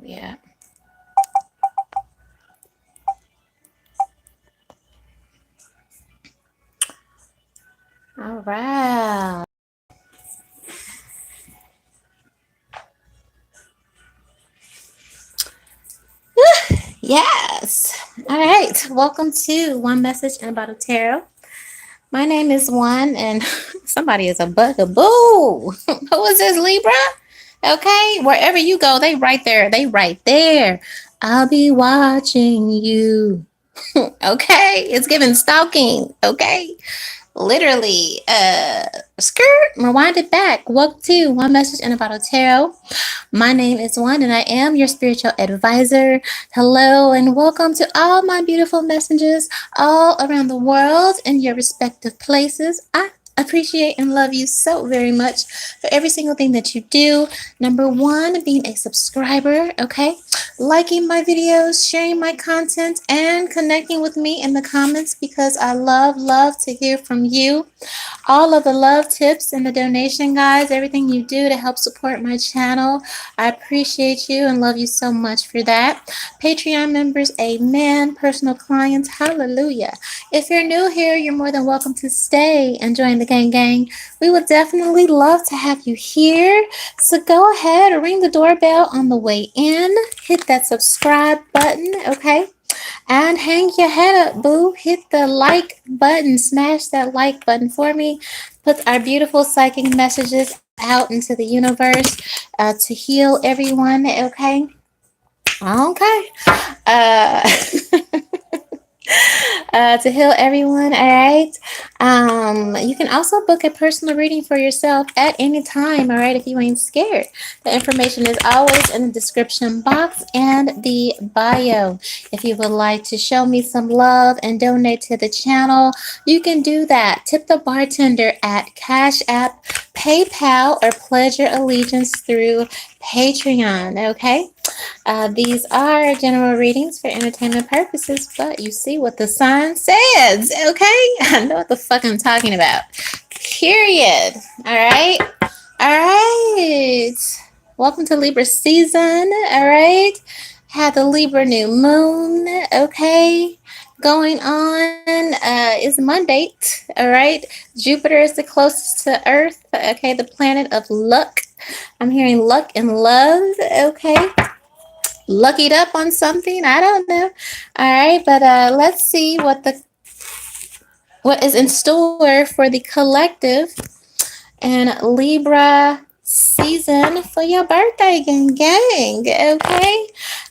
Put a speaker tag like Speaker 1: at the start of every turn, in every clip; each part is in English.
Speaker 1: Yeah. All right. Yes. All right. Welcome to One Message and About a Tarot. My name is One, and somebody is a bugaboo. Who is this, Libra? Okay. Wherever you go, they right there. They right there. I'll be watching you. Okay. It's giving stalking. Okay. Literally, skirt, rewind it back. Welcome to One Message and About a Tarot. My name is One, and I am your spiritual advisor. Hello, and welcome to all my beautiful messengers all around the world in your respective places. I appreciate and love you so very much for every single thing that you do. Number one, being a subscriber, okay? Liking my videos, sharing my content, and connecting with me in the comments because I love to hear from you. All of the love tips and the donation, guys, everything you do to help support my channel. I appreciate you and love you so much for that. Patreon members, amen. Personal clients, hallelujah. If you're new here, you're more than welcome to stay and join the gang. We would definitely love to have you here. So go ahead, ring the doorbell on the way in. Hit that subscribe button, okay? And hang your head up, boo. Hit the like button. Smash that like button for me. Put our beautiful psychic messages out into the universe to heal everyone, okay? Okay. Uh, to heal everyone. All right. You can also book a personal reading for yourself at any time. All right, if you ain't scared. The information is always in the description box and the bio. If you would like to show me some love and donate to the channel, you can do that. Tip the bartender at Cash App, PayPal, or pledge your allegiance through Patreon. Okay. These are general readings for entertainment purposes, but you see what the sign says, okay? I know what the fuck I'm talking about. Period. All right. All right. Welcome to Libra season. All right. Had the Libra new moon. Okay. Going on is Monday. All right. Jupiter is the closest to Earth. Okay. The planet of luck. I'm hearing luck and love. Okay, luckied up on something. I don't know. All right, but let's see what is in store for the collective and Libra season for your birthday, gang. Okay.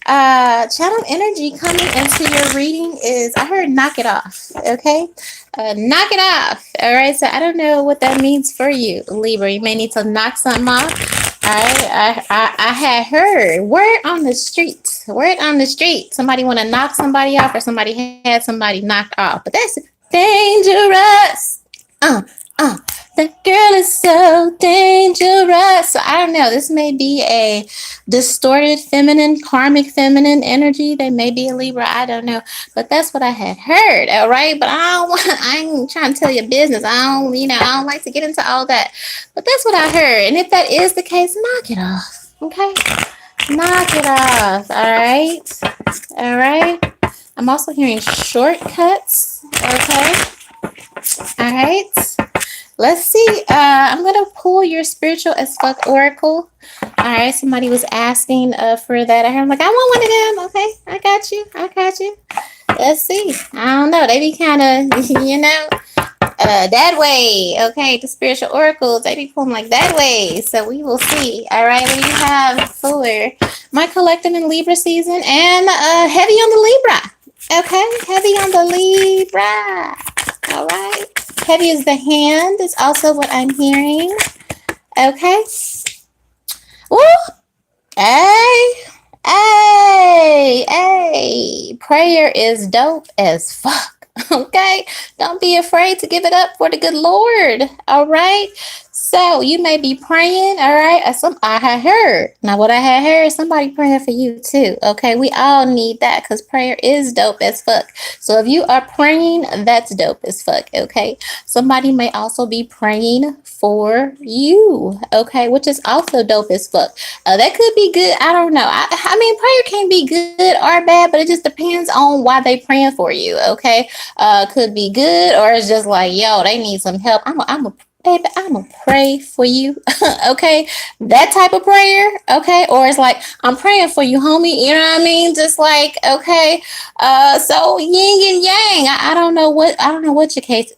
Speaker 1: Channel energy coming into your reading is, I heard, knock it off. Okay. Knock it off. All right. So I don't know what that means for you, Libra. You may need to knock something off. All right. I had heard word on the street. Word on the street. Somebody want to knock somebody off, or somebody had somebody knocked off. But that's dangerous. Uh, uh. That girl is so dangerous. So I don't know. This may be a distorted feminine, karmic feminine energy. They may be a Libra. I don't know. But that's what I had heard. All right. But I ain't trying to tell you business. I don't like to get into all that. But that's what I heard. And if that is the case, knock it off. Okay. Knock it off. All right. All right. I'm also hearing shortcuts. Okay. All right. Let's see. I'm gonna pull your spiritual as fuck oracle. All right. Somebody was asking for that. I'm like, I want one of them. Okay, I got you. I got you. Let's see. I don't know. They be kind of, that way. Okay, the spiritual oracles, they be pulling like that way. So we will see. All right. What do you have for my collective in Libra season and heavy on the Libra? Okay, heavy on the Libra. All right. Heavy is the hand. Is also what I'm hearing. Okay. Woo. Hey. Hey. Prayer is dope as fuck. Okay. Don't be afraid to give it up for the good Lord. All right. So you may be praying, all right? I had heard. Now, what I had heard, somebody praying for you too. Okay, we all need that because prayer is dope as fuck. So if you are praying, that's dope as fuck. Okay, somebody may also be praying for you. Okay, which is also dope as fuck. That could be good. I don't know. I mean, prayer can be good or bad, but it just depends on why they praying for you. Okay, could be good or it's just like, yo, they need some help. I'm a baby, I'm gonna pray for you. Okay, that type of prayer. Okay, or it's like I'm praying for you, homie. You know what I mean? Just like, okay, so yin and yang. I don't know what your case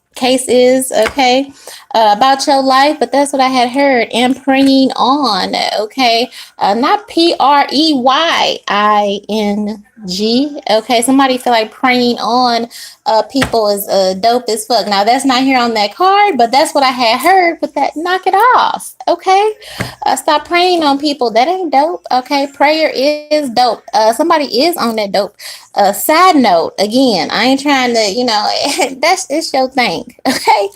Speaker 1: is. Okay, about your life, but that's what I had heard. And praying on. Okay, not PREYING. Okay, somebody feel like praying on people is dope as fuck. Now that's not here on that card, but that's what I had heard with that. Knock it off. Okay, stop praying on people. That ain't dope. Okay, prayer is dope. Somebody is on that dope. Side note, again, I ain't trying to, that's it's your thing. Okay,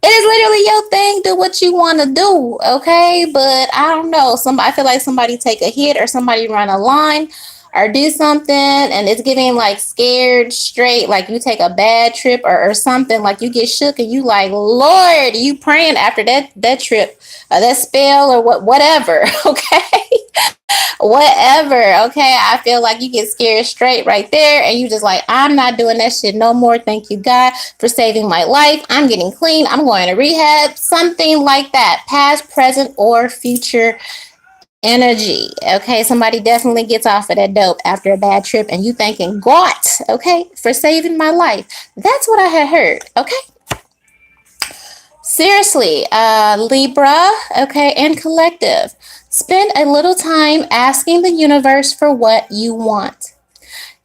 Speaker 1: it is literally your thing. Do what you want to do. Okay, but I don't know. I feel like somebody take a hit or somebody run a line or do something and it's giving like scared straight, like you take a bad trip or something, like you get shook and you like, Lord, you praying after that trip, that spell or whatever. Okay, whatever. Okay, I feel like you get scared straight right there and you just like, I'm not doing that shit no more. Thank you, God, for saving my life. I'm getting clean. I'm going to rehab, something like that, past, present, or future energy. Okay, somebody definitely gets off of that dope after a bad trip and you thanking God, okay, for saving my life. That's what I had heard. Okay, seriously, Libra, okay, and collective, spend a little time asking the universe for what you want,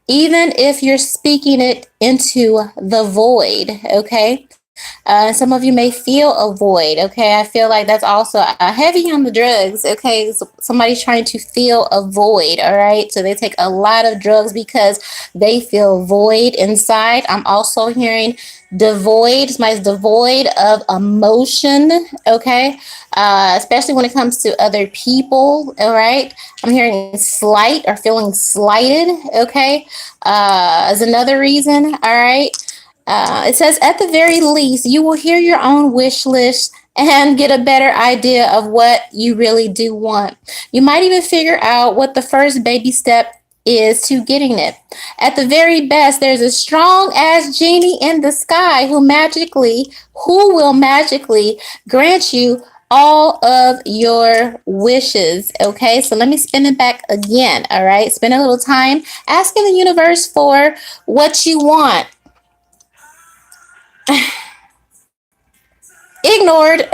Speaker 1: even if you're speaking it into the void. Okay, some of you may feel a void. Okay, I feel like that's also heavy on the drugs. Okay, so somebody's trying to fill a void. All right, so they take a lot of drugs because they feel void inside. I'm also hearing devoid. Somebody's devoid of emotion. Okay, especially when it comes to other people. All right, I'm hearing slight or feeling slighted. Okay, is another reason. All right. It says, at the very least, you will hear your own wish list and get a better idea of what you really do want. You might even figure out what the first baby step is to getting it. At the very best, there's a strong ass genie in the sky who will magically grant you all of your wishes. Okay, so let me spin it back again. All right, spend a little time asking the universe for what you want. Ignored.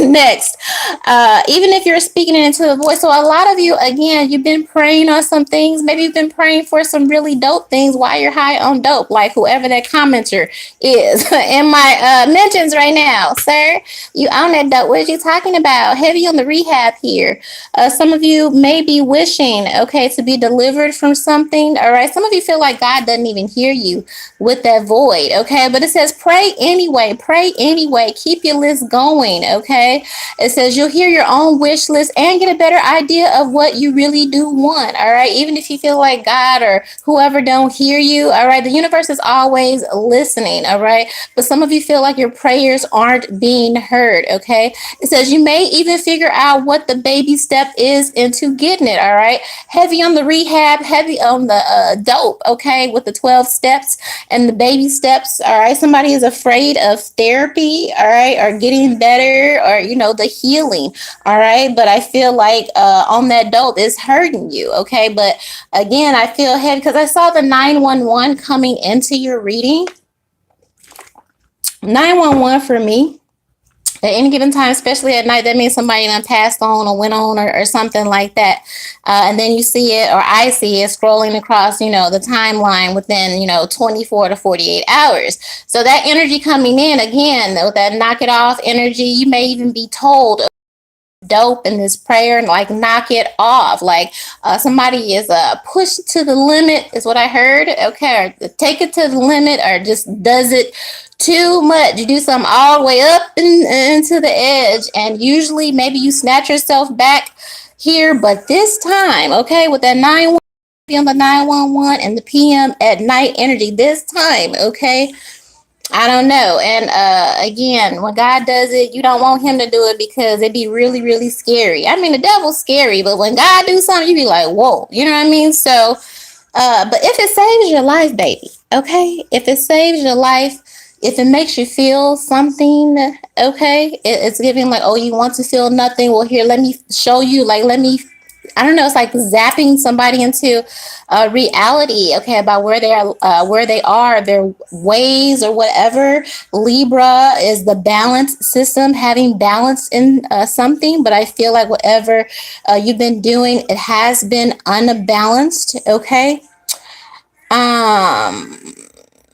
Speaker 1: Next, even if you're speaking it into the voice. So a lot of you, again, you've been praying on some things. Maybe you've been praying for some really dope things while you're high on dope, like whoever that commenter is in my mentions right now. Sir, you on that dope. What are you talking about? Heavy on the rehab here. Some of you may be wishing, okay, to be delivered from something. All right, some of you feel like God doesn't even hear you with that void. Okay, but it says pray anyway. Pray anyway. Keep your list going. Okay, it says you'll hear your own wish list and get a better idea of what you really do want. All right, even if you feel like God or whoever don't hear you. All right, the universe is always listening. All right, but some of you feel like your prayers aren't being heard. Okay, it says you may even figure out what the baby step is into getting it. All right, heavy on the rehab, heavy on the dope. Okay, with the 12 steps and the baby steps. All right, somebody is afraid of therapy. All right, or getting better, or the healing. All right, but I feel like on that dope is hurting you. Okay, but again, I feel heavy because I saw the 911 coming into your reading. 911 for me at any given time, especially at night, that means somebody done passed on or went on or something like that. And then you see it, or I see it scrolling across, the timeline within, 24 to 48 hours. So that energy coming in again, with that knock it off energy, you may even be told dope in this prayer and like knock it off, like somebody is pushed to the limit is what I heard. Okay, or take it to the limit, or just does it too much. You do something all the way up into the edge, and usually maybe you snatch yourself back here, but this time, okay, with that 911 on the 911 and the PM at night energy, this time, okay, I don't know. And again, when God does it, you don't want him to do it because it'd be really, really scary. I mean, the devil's scary, but when God do something, you be like, whoa, you know what I mean? So but if it saves your life, baby, okay? If it saves your life, if it makes you feel something, okay? It's giving like, oh, you want to feel nothing? Well, here, let me show you. Like, let me. I don't know. It's like zapping somebody into reality, okay, about where they are, their ways or whatever. Libra is the balance system, having balance in something. But I feel like whatever you've been doing, it has been unbalanced, okay? Um,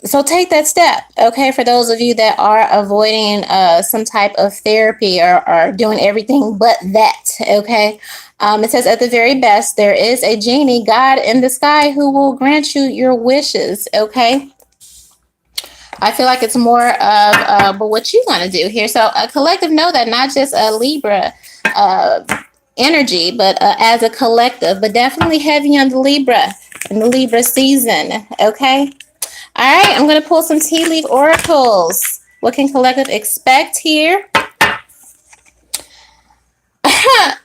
Speaker 1: so take that step, okay? For those of you that are avoiding some type of therapy or doing everything but that, okay? It says at the very best, there is a genie, God in the sky, who will grant you your wishes, okay? I feel like it's more of but what you want to do here. So a collective, know that not just a Libra energy, but as a collective, but definitely heavy on the Libra in the Libra season, okay? All right, I'm going to pull some tea leaf oracles. What can collective expect here?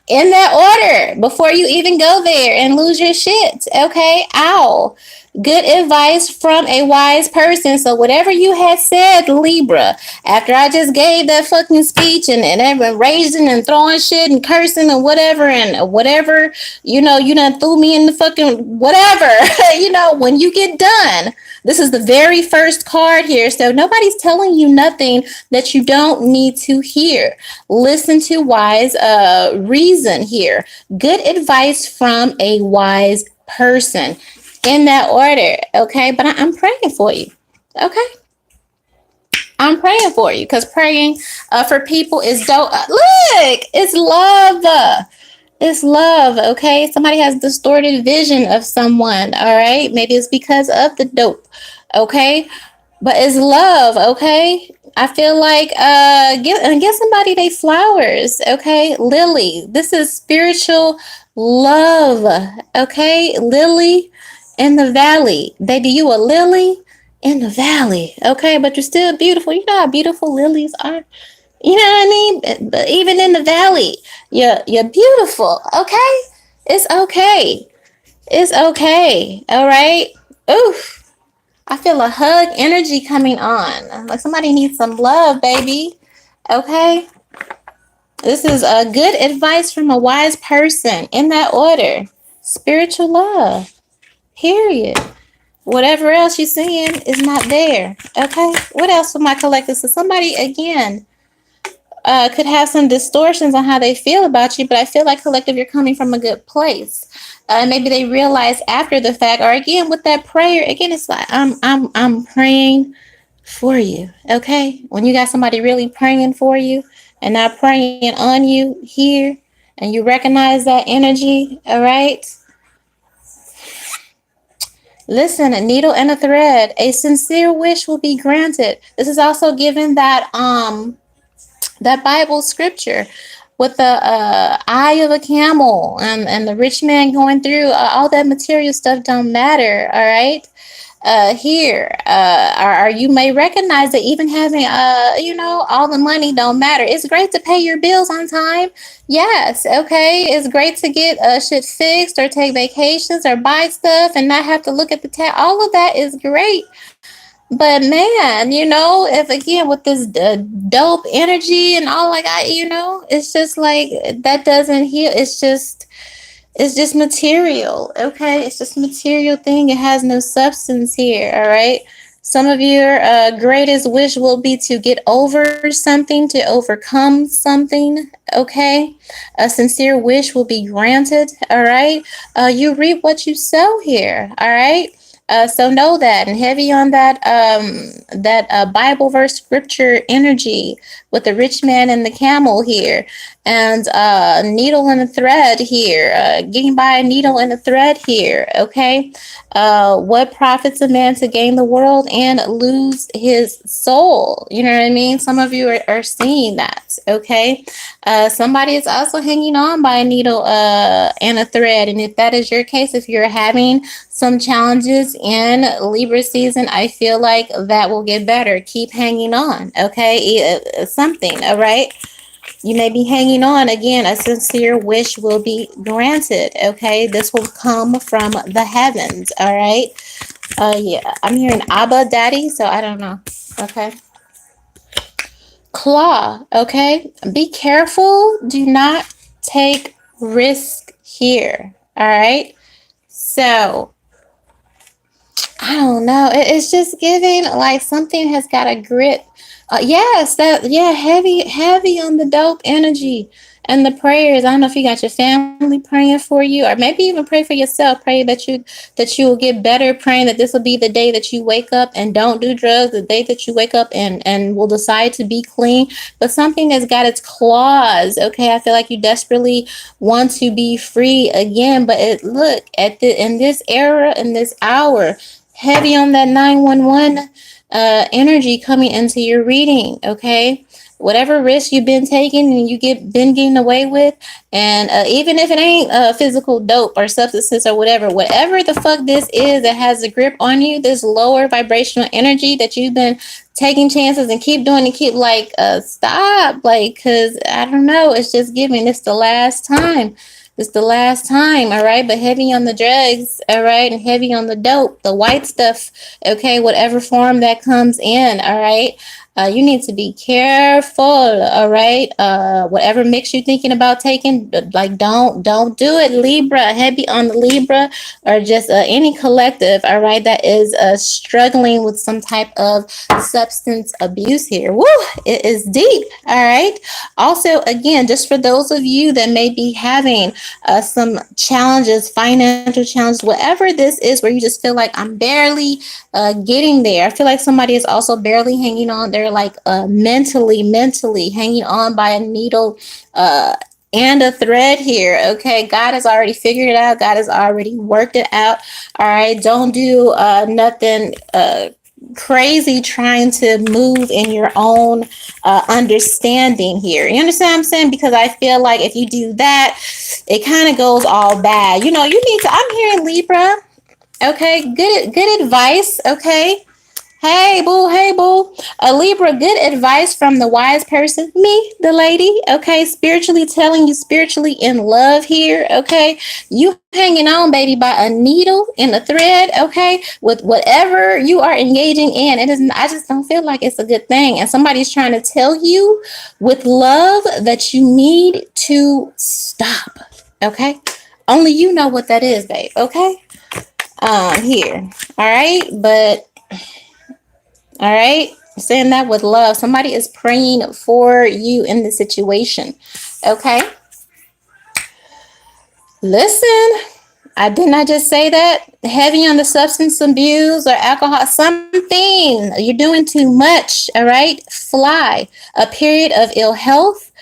Speaker 1: In that order, before you even go there and lose your shit, okay? Ow. Good advice from a wise person. So whatever you had said, Libra, after I just gave that fucking speech and everyone raising and throwing shit and cursing and whatever, you done threw me in the fucking whatever, when you get done, this is the very first card here. So nobody's telling you nothing that you don't need to hear. Listen to wise reason here. Good advice from a wise person in that order. Okay. But I'm praying for you. Okay. I'm praying for you because praying for people is dope. Look, it's love. It's love, okay? Somebody has distorted vision of someone, all right? Maybe it's because of the dope, okay? But it's love, okay? I feel like give somebody they flowers, okay? Lily, this is spiritual love, okay? Lily in the valley, baby, you a lily in the valley, okay? But you're still beautiful. You know how beautiful lilies are. You know what I mean? But even in the valley, you're beautiful. Okay, it's okay. It's okay. All right. Oof. I feel a hug energy coming on. Like somebody needs some love, baby. Okay. This is a good advice from a wise person in that order. Spiritual love. Period. Whatever else you're seeing is not there. Okay. What else for my collective? So somebody again could have some distortions on how they feel about you, but I feel like collective, you're coming from a good place. Maybe they realize after the fact, or again with that prayer, again, it's like I'm praying for you. Okay, when you got somebody really praying for you and not praying on you here, and you recognize that energy, all right. Listen, a needle and a thread. A sincere wish will be granted. This is also given that Bible scripture with the eye of a camel and the rich man going through all that material stuff don't matter. All right. Here, or you may recognize that even having, all the money don't matter. It's great to pay your bills on time. Yes. Okay. It's great to get shit fixed or take vacations or buy stuff and not have to look at the tab. All of that is great. But man, if again with this dope energy and all like it's just like that doesn't heal. It's just material, okay? It's just a material thing. It has no substance here, all right? Some of your greatest wish will be to get over something, to overcome something, okay? A sincere wish will be granted, all right? You reap what you sow here, all right? So know that, and heavy on that Bible verse scripture energy with the rich man and the camel here, and needle and a thread here, getting by a needle and a thread here. Okay, what profits a man to gain the world and lose his soul? You know what I mean? Some of you are seeing that. Okay, somebody is also hanging on by a needle and a thread, and if that is your case, if you're having some challenges in Libra season, I feel like that will get better. Keep hanging on, okay? Something, all right? You may be hanging on. Again, a sincere wish will be granted, okay? This will come from the heavens, all right? Yeah, I'm hearing Abba Daddy, so I don't know, okay? Claw, okay? Be careful. Do not take risk here, all right? So, I don't know. It's just giving like something has got a grip. Yes, that yeah, heavy on the dope energy and the prayers. I don't know if you got your family praying for you, or maybe even pray for yourself. Pray that you will get better. Praying that this will be the day that you wake up and don't do drugs. The day that you wake up and will decide to be clean. But something that's got its claws. Okay, I feel like you desperately want to be free again. But look at the in this era in this hour, heavy on that 911 energy coming into your reading. Okay, whatever risk you've been taking and you get been getting away with, and even if it ain't physical dope or substances or whatever the fuck this is that has a grip on you, this lower vibrational energy that you've been taking chances and keep doing and keep like stop, like, because I don't know, it's just giving it's the last time. It's the last time, all right? But heavy on the drugs, all right? And heavy on the dope, the white stuff, okay? Whatever form that comes in, all right? You need to be careful, all right? Whatever mix you're thinking about taking, like don't do it. Libra, heavy on the Libra, or just any collective, all right, that is struggling with some type of substance abuse here. Woo, it is deep, all right? Also, again, just for those of you that may be having some challenges, financial challenges, whatever this is, where you just feel like I'm barely getting there. I feel like somebody is also barely hanging on. They're like mentally hanging on by a needle and a thread here. Okay, God has already figured it out. God has already worked it out. All right, don't do nothing crazy trying to move in your own understanding here. You understand what I'm saying? Because I feel like if you do that, it kind of goes all bad. You know, you need to. I'm hearing Libra. Okay, good advice. Okay, hey boo, a Libra, good advice from the wise person, me, the lady. Okay, spiritually telling you, spiritually in love here. Okay, you hanging on, baby, by a needle and a thread. Okay, with whatever you are engaging in, it is. I just don't feel like it's a good thing, and somebody's trying to tell you with love that you need to stop. Okay, only you know what that is, babe. Okay, here, all right, but all right. Saying that with love. Somebody is praying for you in the situation. Okay. Listen, I did not just say that. Heavy on the substance abuse or alcohol, something. You're doing too much. All right. Fly. A period of ill health,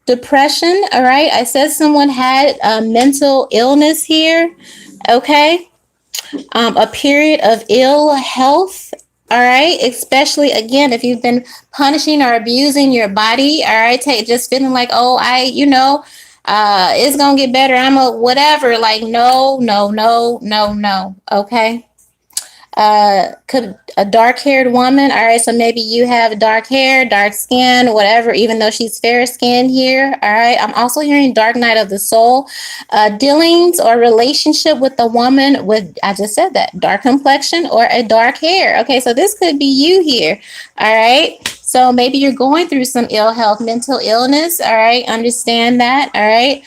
Speaker 1: depression. All right. I said someone had a mental illness here. Okay. A period of ill health. All right, especially again if you've been punishing or abusing your body. All right, just feeling like, oh, it's gonna get better. I'm a whatever. Like, no, no, no, no, no. Okay, could a dark-haired woman. All right, so maybe you have dark hair, dark skin, whatever, even though she's fair skinned here. All right, I'm also hearing dark night of the soul, dealings or relationship with a woman with, I just said that, dark complexion or a dark hair. Okay, so this could be you here. All right, so maybe you're going through some ill health, mental illness. All right, understand that. All right,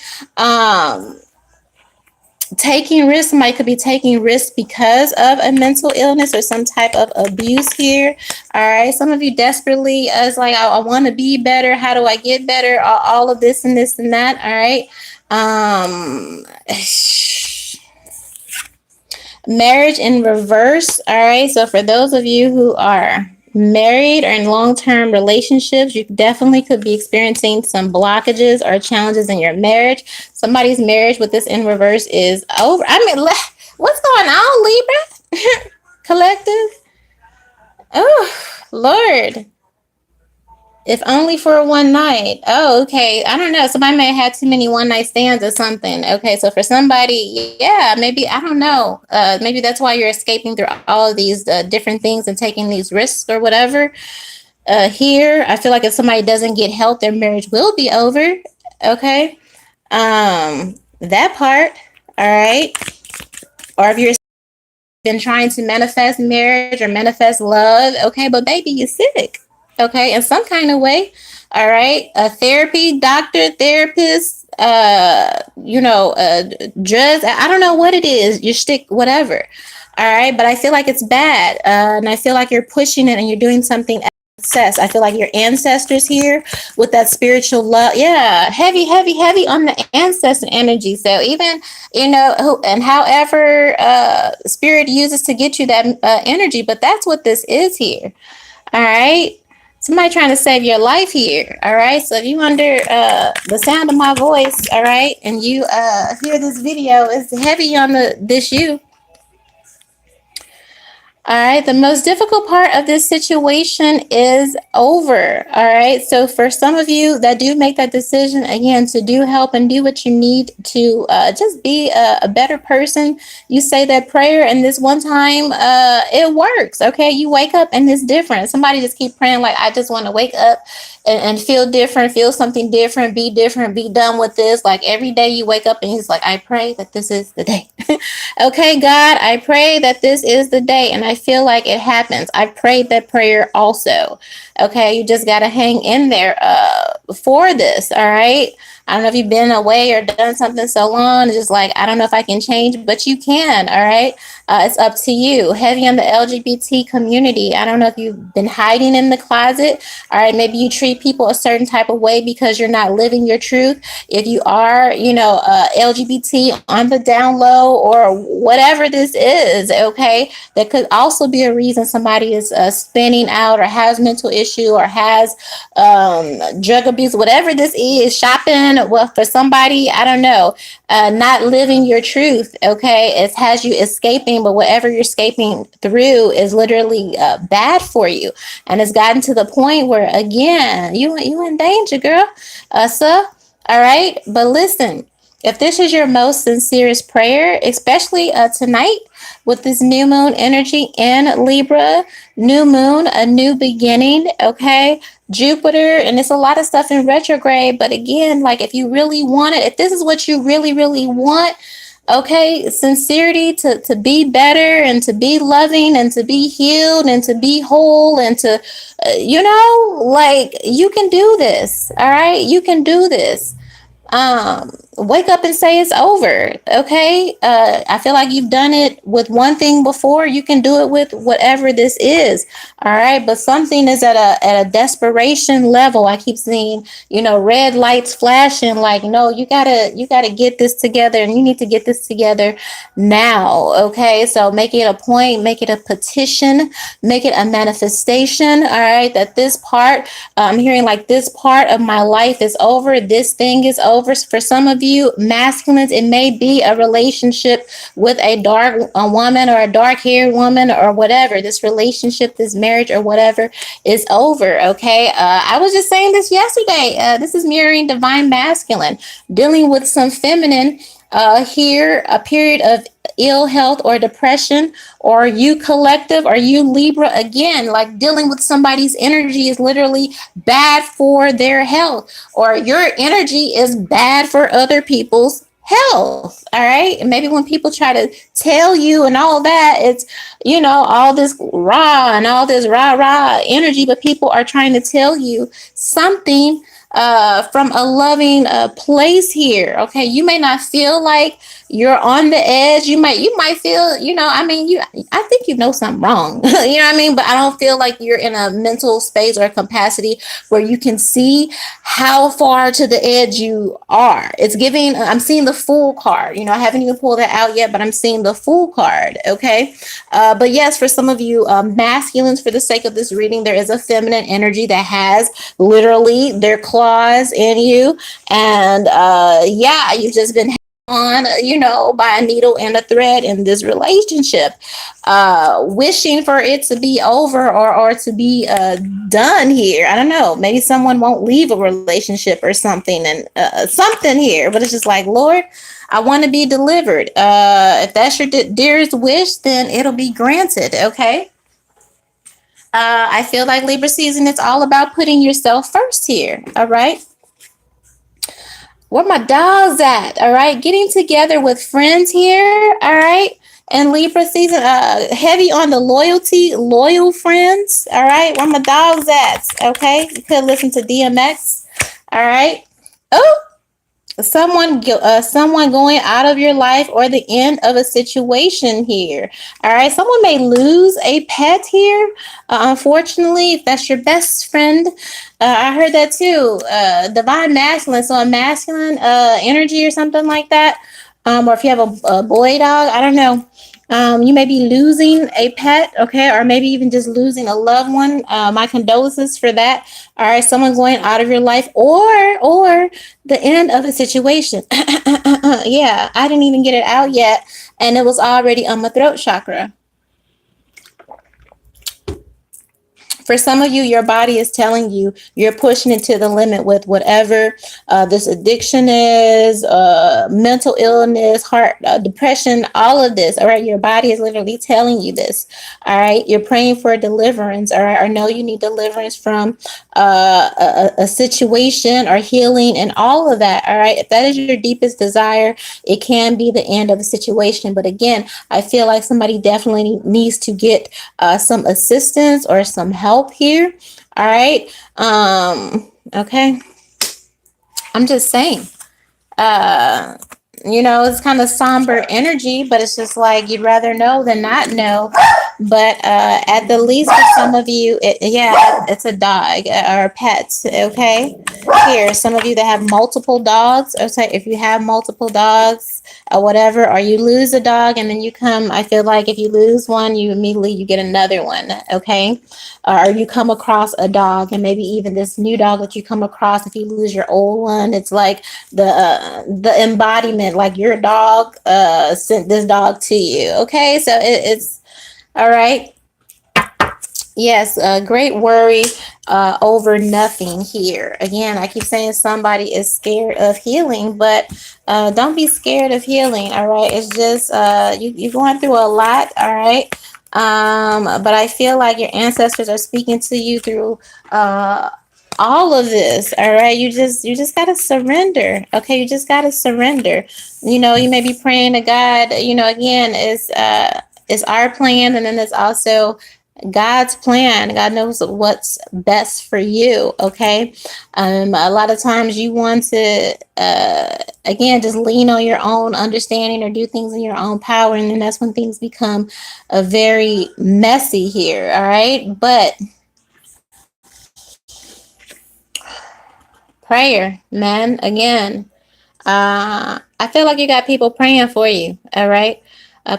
Speaker 1: taking risks. Somebody could be taking risks because of a mental illness or some type of abuse here. All right, some of you desperately is like, I want to be better. How do I get better? All of this and this and that. All right, Marriage in reverse. All right. So for those of you who are married or in long-term relationships, you definitely could be experiencing some blockages or challenges in your marriage. Somebody's marriage with this in reverse is over. I mean, what's going on, Libra? Collective? Oh, Lord. If only for one night. Oh, okay. I don't know. Somebody may have had too many one night stands or something. Okay, so for somebody, yeah, maybe I don't know. Maybe that's why you're escaping through all of these different things and taking these risks or whatever. Here, I feel like if somebody doesn't get help, their marriage will be over. Okay, that part. All right. Or if you're been trying to manifest marriage or manifest love, okay, but baby, you're sick, okay, in some kind of way, all right. A therapy, doctor, therapist, drugs. I don't know what it is. You stick whatever, all right. But I feel like it's bad, and I feel like you're pushing it and you're doing something excess. I feel like your ancestors here with that spiritual love, yeah, heavy, heavy, heavy on the ancestor energy. So even and however spirit uses to get you that energy, but that's what this is here. All right. Somebody trying to save your life here. All right. So if you under the sound of my voice, all right, and you hear this video, it's heavy on the this you. All right, the most difficult part of this situation is over. All right, so for some of you that do make that decision again to do help and do what you need to just be a better person, you say that prayer, and this one time it works. Okay, you wake up and it's different. Somebody just keep praying like, I just want to wake up and feel different, feel something different, be done with this. Like every day you wake up and he's like, I pray that this is the day. Okay, God, I pray that this is the day. And I feel like it happens. I prayed that prayer also. Okay, you just got to hang in there for this. All right. I don't know if you've been away or done something so long. It's just like, I don't know if I can change, but you can. All right. It's up to you. Heavy on the LGBT community. I don't know if you've been hiding in the closet. All right. Maybe you treat people a certain type of way because you're not living your truth. If you are, LGBT on the down low or whatever this is, okay, that could also be a reason somebody is spinning out or has mental issue or has drug abuse, whatever this is, shopping. Well, for somebody, I don't know, not living your truth, okay, it has you escaping, but whatever you're escaping through is literally bad for you. And it's gotten to the point where, again, you in danger, girl. So, all right. But listen, if this is your most sincerest prayer, especially tonight with this new moon energy in Libra, new moon, a new beginning, okay? Jupiter, and it's a lot of stuff in retrograde. But again, like if you really want it, if this is what you really, really want, okay, sincerity to be better and to be loving and to be healed and to be whole and to, like you can do this. All right, you can do this. Wake up and say it's over. Okay. I feel like you've done it with one thing before. You can do it with whatever this is. All right. But something is at a desperation level. I keep seeing, red lights flashing like, no, you gotta get this together and you need to get this together now. Okay. So make it a point, make it a petition, make it a manifestation. All right. That this part, I'm hearing like this part of my life is over. This thing is over. For some of you masculines, it may be a relationship with a woman or a dark haired woman or whatever. This relationship, this marriage or whatever is over. Okay. I was just saying this yesterday. This is mirroring divine masculine, dealing with some feminine here, a period of ill health or depression, or you collective, or you Libra, again, like dealing with somebody's energy is literally bad for their health, or your energy is bad for other people's health. All right. And maybe when people try to tell you and all that, it's, all this raw and all this rah rah energy, but people are trying to tell you something from a loving place here. Okay, you may not feel like you're on the edge. You might feel, I mean, I think you know something wrong. You know what I mean? But I don't feel like you're in a mental space or capacity where you can see how far to the edge you are. It's giving, I'm seeing the Fool card. I haven't even pulled that out yet, but I'm seeing the Fool card. Okay. But yes, for some of you masculines, for the sake of this reading, there is a feminine energy that has literally their claws in you. And yeah, you've just been on, by a needle and a thread in this relationship, wishing for it to be over, or to be done here. I don't know. Maybe someone won't leave a relationship or something, and something here, but it's just like, Lord, I want to be delivered. If that's your dearest wish, then it'll be granted. Okay. I feel like Libra season, it's all about putting yourself first here. All right. Where my dogs at? All right. Getting together with friends here. All right. And Libra season, heavy on the loyalty, loyal friends. All right. Where my dogs at? Okay. You could listen to DMX. All right. Oh, someone going out of your life, or the end of a situation here. All right, someone may lose a pet here, unfortunately, if that's your best friend. I heard that too. Divine masculine, so a masculine energy or something like that. Or if you have a boy dog, I don't know. You may be losing a pet, okay, or maybe even just losing a loved one. My condolences for that. All right, someone going out of your life, or the end of a situation. Yeah, I didn't even get it out yet, and it was already on my throat chakra. For some of you, your body is telling you you're pushing it to the limit with whatever this addiction is, mental illness, heart, depression, all of this. All right. Your body is literally telling you this. All right. You're praying for deliverance. All right. Or know you need deliverance from a situation or healing and all of that. All right. If that is your deepest desire, it can be the end of a situation. But again, I feel like somebody definitely needs to get some assistance or some help here. All right. Okay. I'm just saying. Uh, it's kind of somber energy, but it's just like you'd rather know than not know. But at the least, for some of you, it's a dog or a pet. Okay, here, some of you that have multiple dogs. Okay, if you have multiple dogs or whatever, or you lose a dog and then you come, I feel like if you lose one, you get another one. Okay, or you come across a dog, and maybe even this new dog that you come across, if you lose your old one, it's like the embodiment, like your dog sent this dog to you. Okay, so it's all right. Yes, great worry over nothing here. Again, I keep saying somebody is scared of healing, but don't be scared of healing. All right, it's just you're going through a lot. All right, but I feel like your ancestors are speaking to you through all of this. All right, you just gotta surrender. Okay, you just gotta surrender. You may be praying to God. Again, it's our plan, and then there's also God's plan. God knows what's best for you. Okay. A lot of times you want to, again, just lean on your own understanding or do things in your own power. And then that's when things become very messy here. All right. But prayer, man, again, I feel like you got people praying for you. All right.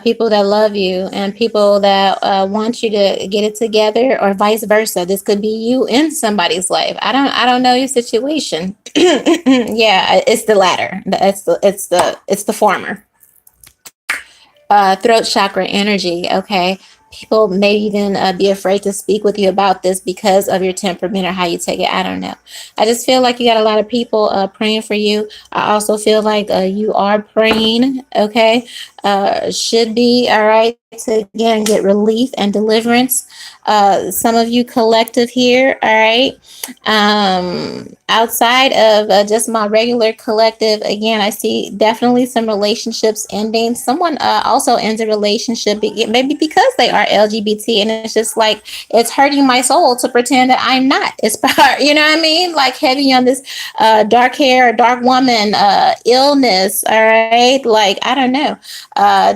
Speaker 1: People that love you and people that want you to get it together, or vice versa. This could be you in somebody's life. I don't know your situation. Yeah, it's the latter. It's the former. Throat chakra energy. Okay. People may even be afraid to speak with you about this because of your temperament or how you take it. I don't know. I just feel like you got a lot of people praying for you. I also feel like you are praying. Okay. should be, all right, to again get relief and deliverance. Some of you collective here, all right. Outside of just my regular collective, again, I see definitely some relationships ending. Someone also ends a relationship, maybe because they are LGBT, and it's just like it's hurting my soul to pretend that I'm not. It's part, you know what I mean? Like heavy on this dark hair, dark woman, illness, all right? Like, I don't know.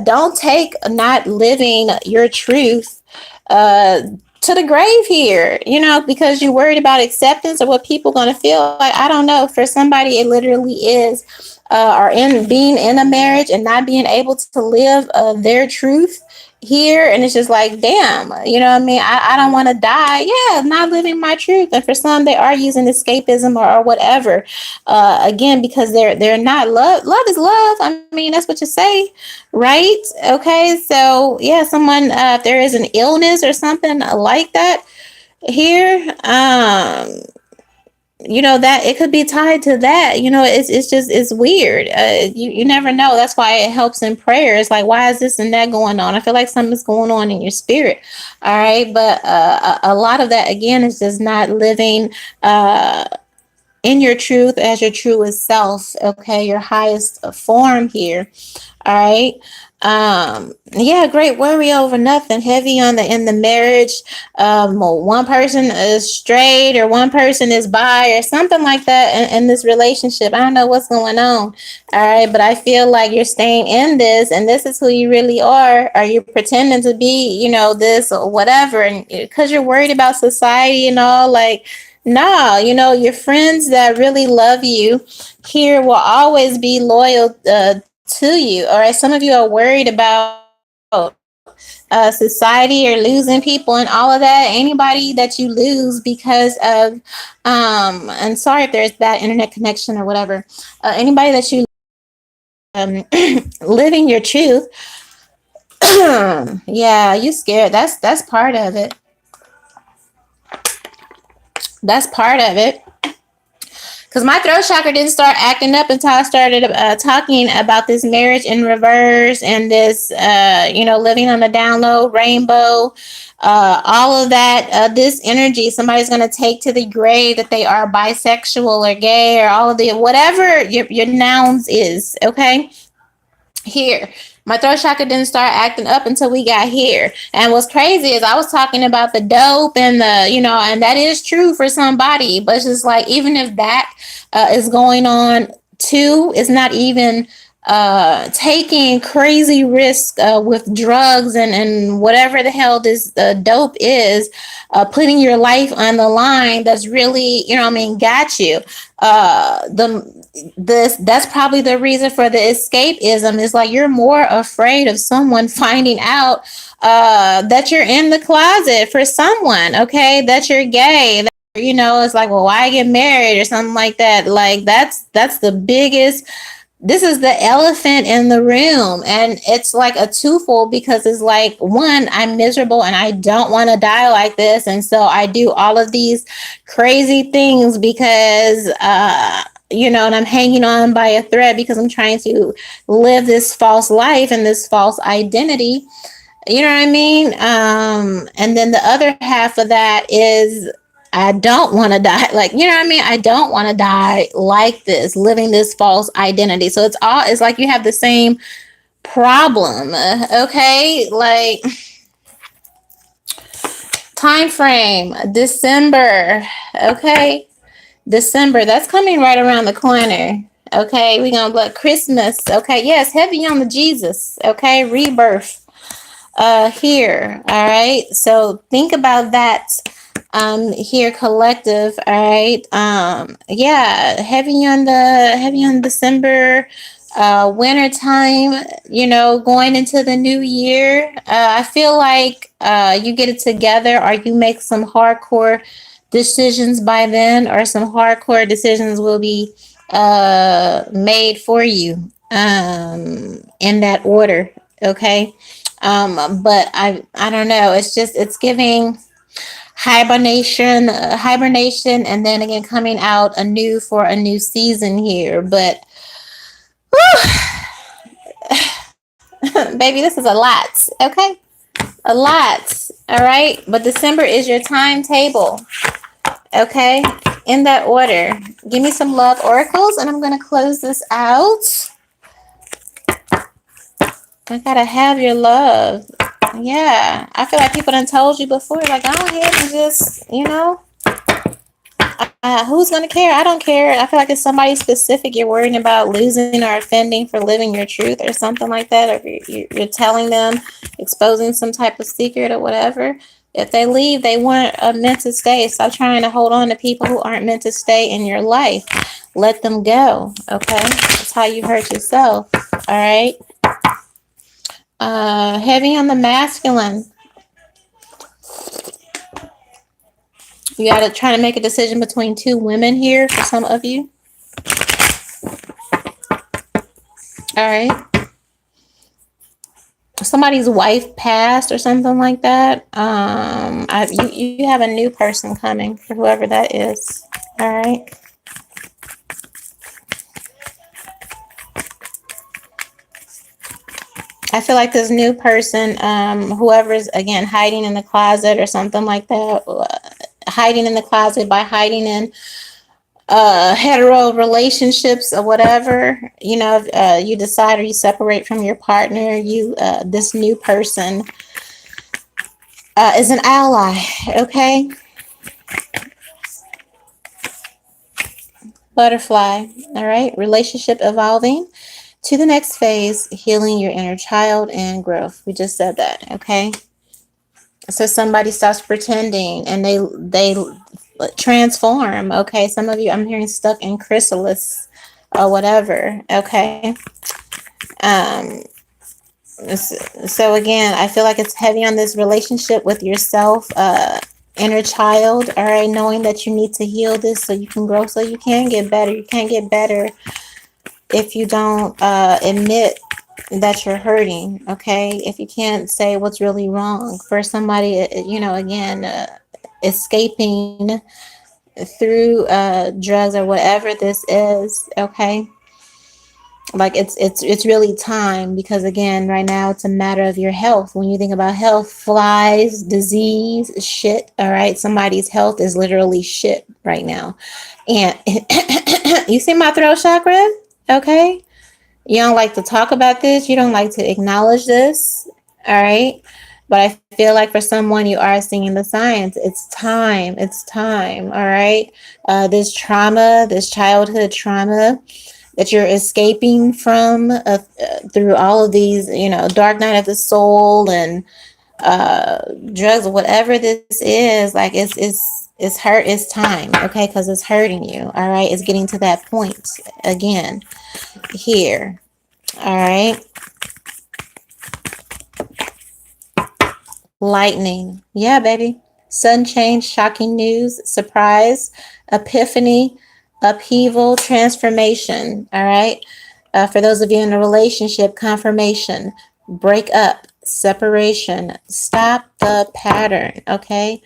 Speaker 1: Don't take not living your truth uh, to the grave here, you know, because you're worried about acceptance or what people going to feel like. I don't know. For somebody, it literally is, or in being in a marriage and not being able to live their truth here. And it's just like, damn, you know what I mean? I don't want to die. Yeah, not living my truth. And for some, they are using escapism or whatever. Again, because they're not love. Love is love. I mean, that's what you say, right? Okay, so yeah, someone, if there is an illness or something like that here, you know, that it could be tied to that. You know, it's just it's weird. You never know. That's why it helps in prayer. It's like, why is this and that going on? I feel like something's going on in your spirit. All right, but a lot of that again is just not living in your truth as your truest self. Okay, your highest form here. All right. Yeah, great worry over nothing. Heavy on the in the marriage. One person is straight or one person is bi or something like that in this relationship. I don't know what's going on. All right, but I feel like you're staying in this, and this is who you really are. Are you pretending to be, you know, this or whatever, and because you're worried about society and all, like, no, you know, your friends that really love you here will always be loyal to you. All right. Some of you are worried about society or losing people and all of that. Anybody that you lose because of, and sorry if there's bad internet connection or whatever. Anybody that you living your truth. Yeah, you scared. That's part of it. That's part of it. Because my throat chakra didn't start acting up until I started talking about this marriage in reverse and this, you know, living on the download rainbow, all of that. This energy somebody's going to take to the grave that they are bisexual or gay or all of the whatever your nouns is. Okay, here. My throat chakra didn't start acting up until we got here. And what's crazy is I was talking about the dope and the, you know, and that is true for somebody. But it's just like, even if that is going on too, it's not even taking crazy risks with drugs and whatever the hell this dope is, putting your life on the line. That's really, you know what I mean, got you. That's probably the reason for the escapism. Is like you're more afraid of someone finding out that you're in the closet for someone, okay, that you're gay, that, you know, it's like, well, why get married or something like that. Like that's the biggest, this is the elephant in the room. And it's like a twofold, because it's like, one, I'm miserable and I don't want to die like this, and so I do all of these crazy things because you know, and I'm hanging on by a thread because I'm trying to live this false life and this false identity. You know what I mean? And then the other half of that is I don't want to die. Like, you know what I mean? I don't want to die like this, living this false identity. So it's like you have the same problem. Okay. Like, time frame, December. Okay. December, that's coming right around the corner. Okay. We're going to let Christmas. Okay. Yes. Heavy on the Jesus. Okay. Rebirth here. All right. So think about that here, collective. All right. Yeah, heavy on December, winter time, you know, going into the new year. I feel like you get it together, or you make some hardcore decisions by then, or some hardcore decisions will be made for you in that order. Okay. But I don't know. It's just it's giving hibernation, and then again coming out anew for a new season here. But Baby, this is a lot. Okay? A lot. All right? But December is your timetable. Okay? In that order. Give me some love oracles, and I'm going to close this out. I gotta have your love. Yeah. I feel like people done told you before, like, go ahead and just, who's gonna care? I don't care. I feel like it's somebody specific you're worrying about losing or offending for living your truth or something like that. Or you're telling them, exposing some type of secret or whatever. If they leave, they weren't meant to stay. Stop trying to hold on to people who aren't meant to stay in your life. Let them go. Okay, that's how you hurt yourself. All right. Heavy on the masculine. You gotta try to make a decision between two women here for some of you. All right. Somebody's wife passed or something like that. You have a new person coming for whoever that is. All right. I feel like this new person, whoever's again hiding in the closet or something like that, hiding in the closet by hiding in hetero relationships or whatever, you decide or you separate from your partner, this new person is an ally. Okay. Butterfly. All right. Relationship evolving to the next phase, healing your inner child and growth. We just said that. Okay. So somebody stops pretending and they transform. Okay. Some of you, I'm hearing, stuck in chrysalis or whatever. Okay. Um, so again, I feel like it's heavy on this relationship with yourself, inner child. All right. Knowing that you need to heal this so you can grow, so you can get better. You can't get better if you don't admit that you're hurting. Okay. If you can't say what's really wrong for somebody, again, escaping through drugs or whatever this is. Okay. Like it's really time, because again, right now it's a matter of your health. When you think about health, flies, disease, shit. All right. Somebody's health is literally shit right now. And you see my throat chakra? Okay. You don't like to talk about this. You don't like to acknowledge this. All right. But I feel like for someone, you are seeing the signs. It's time. It's time. All right. This trauma, this childhood trauma that you're escaping from through all of these, dark night of the soul and drugs or whatever this is, like it's hurt. It's time. Okay. Because it's hurting you. All right. It's getting to that point again here. All right. Lightning. Yeah, baby. Sudden change, shocking news, surprise, epiphany, upheaval, transformation. All right. For those of you in a relationship, confirmation, break up, separation, stop the pattern. Okay.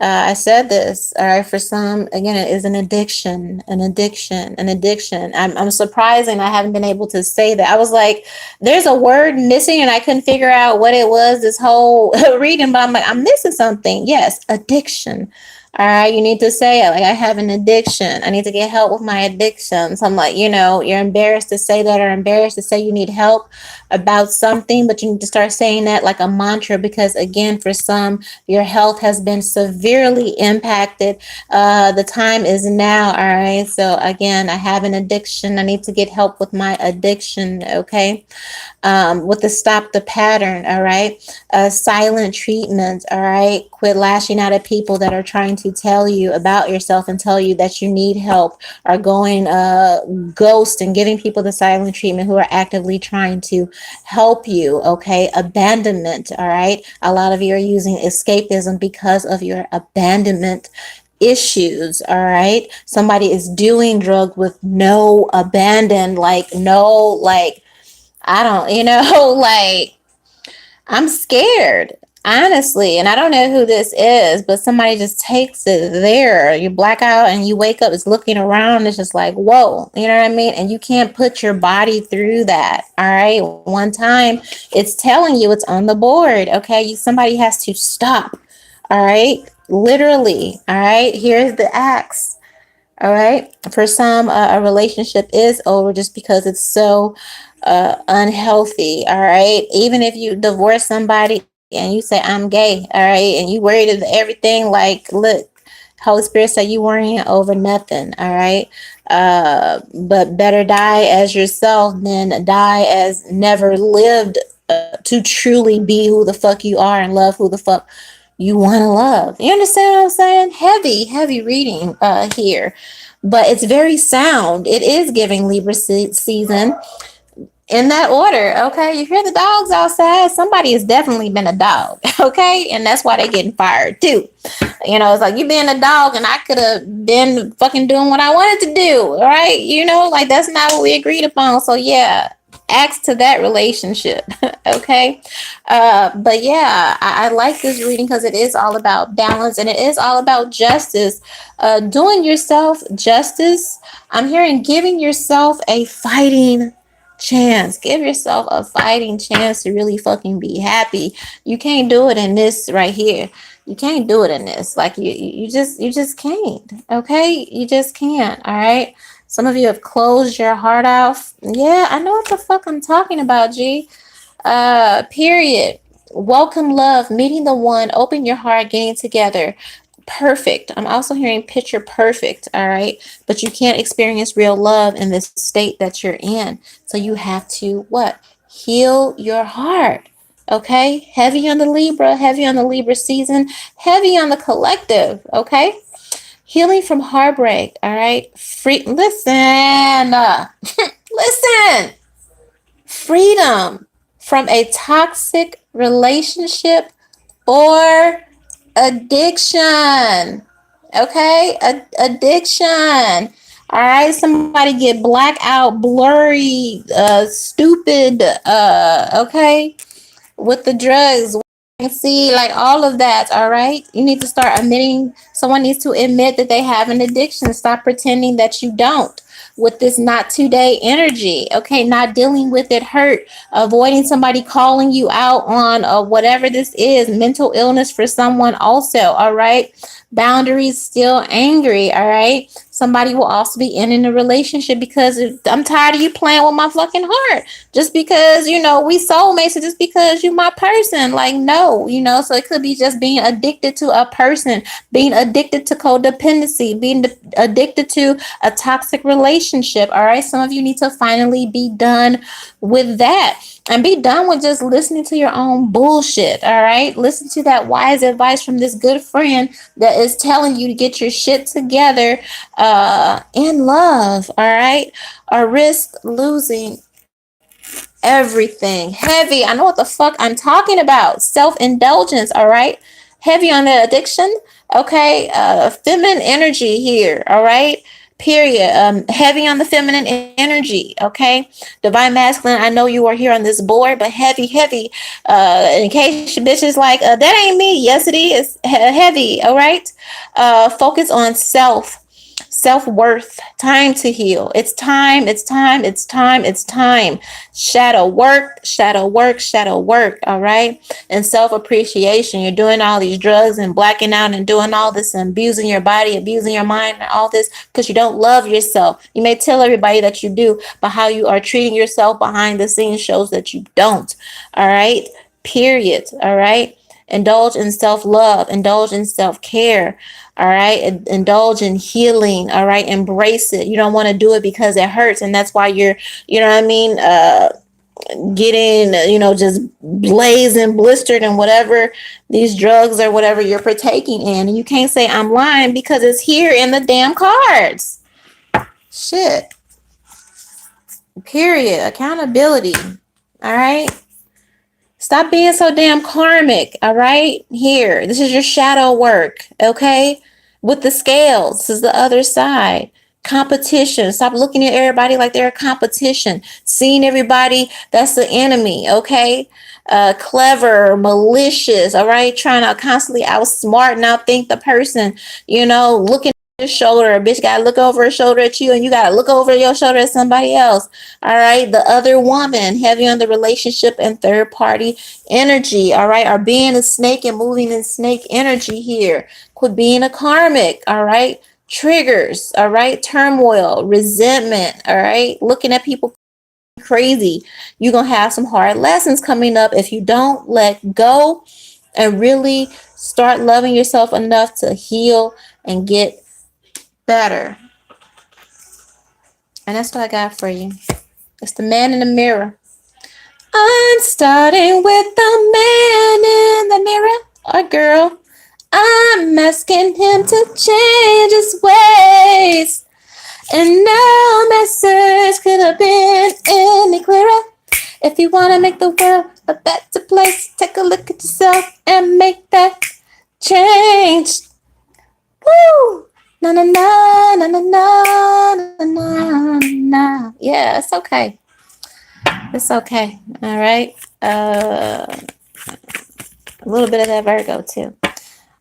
Speaker 1: I said this, all right, for some, again, it is an addiction, an addiction, an addiction. I'm surprised and I haven't been able to say that. I was like, there's a word missing and I couldn't figure out what it was this whole reading, but I'm like, I'm missing something. Yes, addiction. All right, you need to say it. Like, I have an addiction. I need to get help with my addictions. I'm like, you're embarrassed to say that, or embarrassed to say you need help about something, but you need to start saying that like a mantra, because again, for some, your health has been severely impacted. The time is now. All right. So again, I have an addiction. I need to get help with my addiction. Okay. With the stop the pattern. All right. Silent treatment. All right. Quit lashing out at people that are trying to tell you about yourself and tell you that you need help, or going ghost and giving people the silent treatment who are actively trying to help you. Okay. Abandonment. All right. A lot of you are using escapism because of your abandonment issues. All right. Somebody is doing drugs with no abandon, like no, like, I don't, like, I'm scared. Honestly, and I don't know who this is, but somebody just takes it there. You black out and you wake up, it's looking around, it's just like, whoa, you know what I mean? And you can't put your body through that. All right. One time it's telling you it's on the board. Okay. Somebody has to stop. All right. Literally. All right. Here's the axe. All right. For some, a relationship is over just because it's so unhealthy. All right. Even if you divorce somebody and you say, I'm gay. All right. And you worried of everything, like, look, Holy Spirit said you worrying over nothing. All right. But better die as yourself than die as never lived to truly be who the fuck you are and love who the fuck you want to love. You understand what I'm saying? Heavy, heavy reading here, but it's very sound. It is giving Libra season in that order. Okay, you hear the dogs outside, somebody has definitely been a dog. Okay, and that's why they're getting fired too. You know, it's like you being a dog and I could have been fucking doing what I wanted to do, right? You know, like that's not what we agreed upon. So yeah, acts to that relationship. Okay. But yeah, I like this reading because it is all about balance and it is all about justice. Doing yourself justice. I'm hearing giving yourself a fighting chance. Give yourself a fighting chance to really fucking be happy. You can't do it in this right here. You can't do it in this. Like you just can't. Okay? You just can't. All right? Some of you have closed your heart off. Yeah, I know what the fuck I'm talking about, G. Period. Welcome love, meeting the one, open your heart, getting together. Perfect. I'm also hearing picture perfect, all right? But you can't experience real love in this state that you're in. So you have to what? Heal your heart. Okay? Heavy on the Libra, heavy on the Libra season, heavy on the collective, okay? Healing from heartbreak, all right? Free listen. Listen. Freedom from a toxic relationship or addiction. Okay? Addiction. All right, somebody get blackout, blurry, stupid, okay, with the drugs, see, like all of that. All right, you need to start admitting. Someone needs to admit that they have an addiction. Stop pretending that you don't with this not today energy. Okay, not dealing with it hurt, avoiding somebody calling you out on whatever this is, mental illness for someone also. All right, boundaries, still angry. All right, somebody will also be in a relationship because I'm tired of you playing with my fucking heart just because we soulmates, or just because you my person. Like, no, so it could be just being addicted to a person, being addicted to codependency, being addicted to a toxic relationship. All right, some of you need to finally be done with that and be done with just listening to your own bullshit. All right, listen to that wise advice from this good friend that is telling you to get your shit together in love. All right, or risk losing everything. Heavy. I know what the fuck I'm talking about. Self-indulgence, all right? Heavy on the addiction. Okay. Feminine energy here, all right? Period. Heavy on the feminine energy, okay? Divine masculine. I know you are here on this board, but heavy, heavy. In case your bitch is like, that ain't me. Yes, it is. Heavy, all right? Focus on self-worth, time to heal. It's time, it's time, it's time, it's time. Shadow work, shadow work, shadow work, all right? And self-appreciation. You're doing all these drugs and blacking out and doing all this and abusing your body, abusing your mind, and all this because you don't love yourself. You may tell everybody that you do, but how you are treating yourself behind the scenes shows that you don't, all right? Period, all right? Indulge in self-love, indulge in self-care, all right? Indulge in healing, all right? Embrace it. You don't want to do it because it hurts, and that's why you're, you know what I mean, getting, just blazing, blistered, and whatever these drugs or whatever you're partaking in. And you can't say I'm lying because it's here in the damn cards. Shit. Period. Accountability. All right? Stop being so damn karmic, all right? Here, this is your shadow work, okay? With the scales, this is the other side. Competition. Stop looking at everybody like they're a competition. Seeing everybody that's the enemy, okay? Clever, malicious, all right? Trying to constantly outsmart and outthink the person, looking at his shoulder. A bitch gotta look over her shoulder at you, and you gotta look over your shoulder at somebody else. All right. The other woman, heavy on the relationship and third party energy, all right? Are being a snake and moving in snake energy here. Quit being a karmic, all right? Triggers, all right? Turmoil, resentment, all right? Looking at people crazy. You're going to have some hard lessons coming up if you don't let go and really start loving yourself enough to heal and get better. And that's what I got for you. It's the man in the mirror. I'm starting with the man in the mirror, or girl. I'm asking him to change his ways. And no message could have been any clearer. If you want to make the world a better place, take a look at yourself and make that change. Woo! Na na na na na na na na na. Yeah, it's okay. It's okay. All right. A little bit of that Virgo too.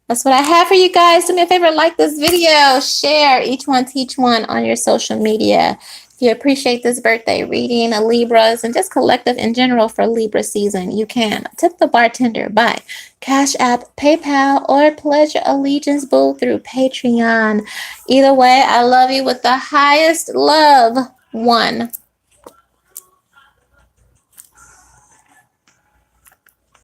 Speaker 1: That's what I have for you guys. Do me a favor, like this video, share each one, teach one on your social media. If you appreciate this birthday reading, Libras, and just collective in general for Libra season, you can tip the bartender by Cash App, PayPal, or pledge your allegiance boo through Patreon. Either way, I love you with the highest love. One.